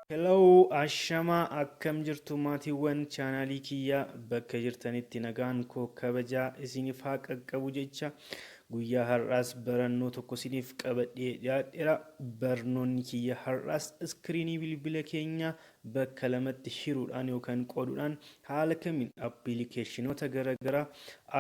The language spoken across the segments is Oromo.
Hello, ashama akkam jirtu maatiiwwan chaanaalii kiyya bakka jirtanitti nagaan koo kabajaa isiniif haa qaqqabu jecha guyyaa har'aas barannoo tokko isiniif qabadhee dhiyaadheera. Barnoonni kiyya har'aas iskiriinii bilbila keenya bakka lamatti hiruudhaan yookaan qooduudhaan haala kamiin appilikeeshinoota garaagaraa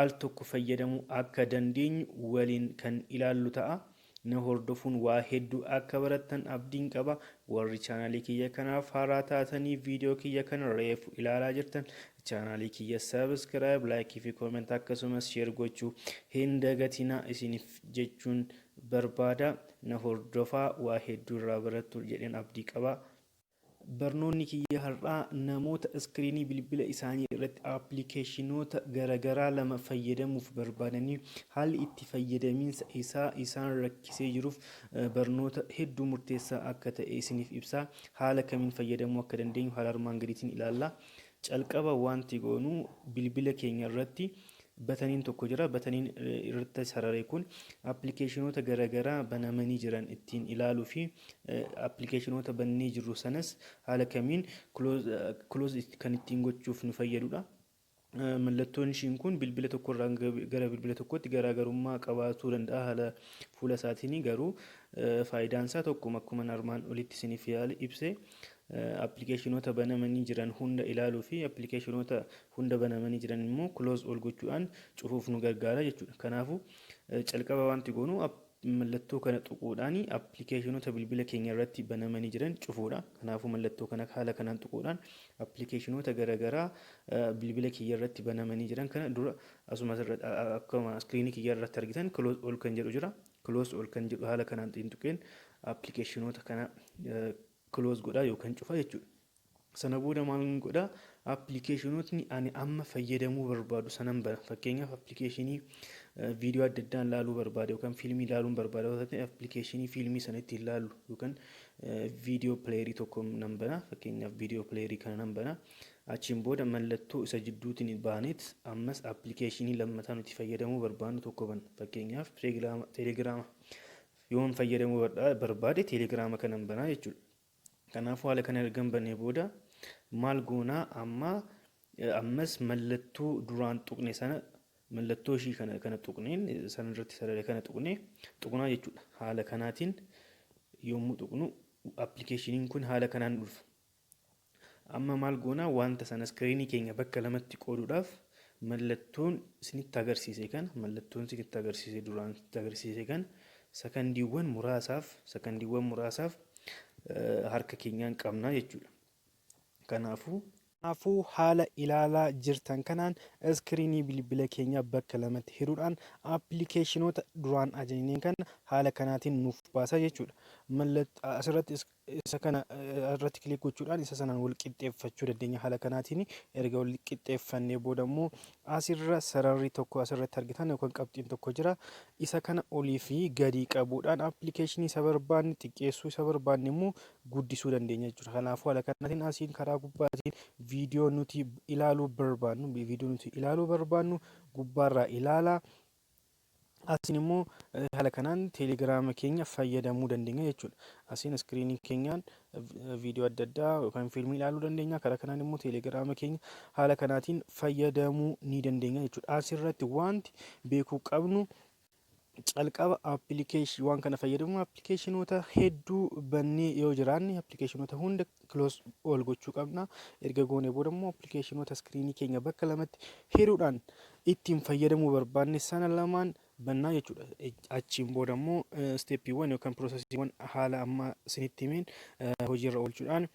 al tokko fayyadamuu akka dandeenyu waliin kan ilaallu ta'a. Na hordofuun waa hedduu akka barattan abdiin qaba. Warri chaanaalii kiyya kanaaf haaraa taatanii viidiyoo kiyya kana reefu ilaalaa jirtan chaanaalii kiyya sabiskiraayib, laayikii fi kooment akkasumas sheer gochuu hin dagatinaa isiniif jechuun barbaada. Na hordofaa waa hedduu irraa barattu jedheen abdii qaba. Barnoonni kiyya har'aa namoota iskiriinii bilbila isaanii irratti appilikeeshinoota garaagaraa lama fayyadamuuf barbaadanii haalli itti fayyadamiinsa isaa isaan rakkisee jiruuf barnoota hedduu murteessaa akka ta'e isiniif ibsaa. Haala kamiin fayyadamuu akka dandeenyu haala armaan gadiitiin ilaalla. Calqaba wanti goonuu bilbila keenya irratti bataniin tokko jira. Bataniin irratti sararee kun appilikeeshinoota garaagaraa banamanii jiran ittiin ilaaluu fi appilikeeshinoota bannee jirru sanas haala kamiin close kan ittiin gochuuf nu fayyadudha. Mallattoon ishiin kun bilbila tokkorraa gara bilbila tokkotti garaagarummaa qabaachuu danda'a haala fuula isaatiin garuu faayidaan isaa tokkuma akkuma armaan olitti isiniif ibse appilikeeshinoota banamanii jiran hunda ilaaluu fi appilikeeshinoota hunda banamanii jiran immoo close ol gochuudhaan cufuuf nu gargaara jechuudha. Kanaafuu calqaba wanti goonu mallattoo kana tuquudhaan appilikeeshinoota bilbila keenya irratti banamanii jiran cufuudha. Kanaafuu mallattoo kana haala kanaan tuquudhaan appilikeeshinoota garaagaraa bilbila kiyya irratti banamanii jiran kana dura asumas akkuma iskiriinii kiyya irratti argitan close ol kan jedhu jira. Close ol kan jedhu haala kanaan tuqeen appilikeeshinoota kana close godhaa yookaan cufa jechuudha. Sana booda maal godhaa appilikeeshinootni ani amma fayyadamuu barbaadu sanan bana. Fakkeenyaaf appilikeeshinii viidiyoo adda addaan ilaaluu barbaade yookaan fiilmii ilaaluun barbaada yoo ta'e appilikeeshinii fiilmii sana ittiin ilaallu yookaan viidiyoo pileerii tokko nan bana. Fakkeenyaaf viidiyoo pileerii kana nan bana. Achiin booda mallattoo isa jidduutiin baaneet ammas appilikeeshinii lammataa nuti fayyadamuu barbaadnu tokko bana. Fakkeenyaaf teelegiraama yoon fayyadamuu barbaade teelegiraama kanan banaa jechuudha. Kanaafuu haala kana ergan bannee booda maal goonaa ammas mallattoo duraan tuqne sana mallattoo ishii kana tuqneen sana irratti sararee kana tuqnaa jechuudha. Haala kanaatiin yommuu tuqnu appilikeeshiniin kun haala kanaan dhufa. Amma maal goonaa wanta sana iskiriinii keenya bakka lamatti qooduudhaaf mallattoon isinitti agarsiise duraan agarsiise kan sakandiiwwan muraasaaf harka keenyaan qabnaa jechuudha. Kanaafuu haala ilaalaa jirtan kanaan iskiriinii bilbila keenya bakka lamatti hiruudhaan appilikeeshinoota duraan ajajneen kana haala kanaatiin nuuf baasa jechuudha. Asirratti isa kana irratti kilik gochuudhaan isa sanaan wal qixxeeffachuu dandeenya. Haala kanaatiin erga wal qixxeeffannee booda immoo asirra sararri tokko asirratti argitan yookaan qabxiin tokko jira. Isa kana olii fi gadi qabuudhaan appilikeeshinii isa barbaanne xiqqeessuu isa barbaanne immoo guddisuu dandeenya jechuudha. Kanaafuu haala kanaatiin asiin karaa gubbaatiin viidiyoo nuti ilaaluu barbaannu gubbaarraa ilaalaa. Asiin immoo haala kanaan teelegiraama keenya fayyadamuu dandeenya jechuudha. Asiin iskiriinii keenyaan viidiyoo adda addaa yookaan fiilmii ilaaluu dandeenya. Karaa kanaan immoo teelegiraama keenya haala kanaatiin fayyadamuu ni dandeenya jechuudha. Asirratti wanti beekuu qabnu calqaba waan kana fayyadamu appilikeeshinoota hedduu bannee yoo jiraanne appilikeeshinoota hunda close ol gochuu qabna. Erga goonee booda immoo appilikeeshinoota iskiriinii keenya bakka lamatti hiruudhaan ittiin fayyadamuu barbaanne sana lamaan bannaa jechuudha. Achiin booda immoo isteeppiiwwan yookaan piroosesiiwwan haala amma isinitti himeen hojiirra oolchuudhaan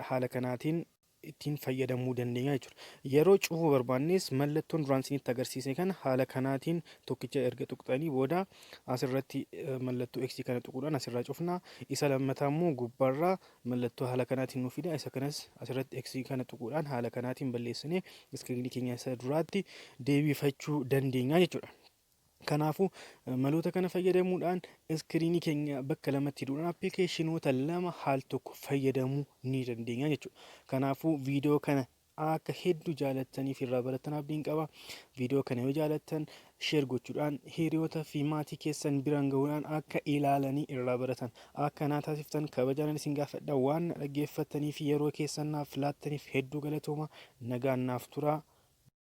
haala kanaatiin ittiin fayyadamuu dandeenya jechuudha. Yeroo cufuu barbaannes mallattoon duraan isinitti agarsiise kana haala kanaatiin tokkicha erga tuqxanii booda asirratti mallattoo X kana tuquudhaan asirraa cufna. Isa lammataa immoo gubbaarraa mallattoo haala kanaatiin nuuf fida. Isa kanas asirratti X kana tuquudhaan haala kanaatiin balleessinee iskiriinii keenya isa duraatti deebifachuu dandeenya jechuudha. Kanaafuu maloota kana fayyadamuudhaan iskiriinii keenya bakka lamatti hiruudhaan appilikeeshinoota lama haal tokko fayyadamuu ni dandeenya jechuudha. Kanaafuu viidiyoo kana akka hedduu jaalattaniif irraa barattan abdiin qaba. Viidiyoo kana yoo jaalattan sheer gochuudhaan hiriyoota fi maatii keessan biraan gahuudhaan akka ilaalanii irraa baratan akka naa taasiftan kabajaan isin gaafadha. Waan dhaggeeffatanii fi yeroo keessan naaf laattaniif hedduu galatooma. Nagaan naaf turaa.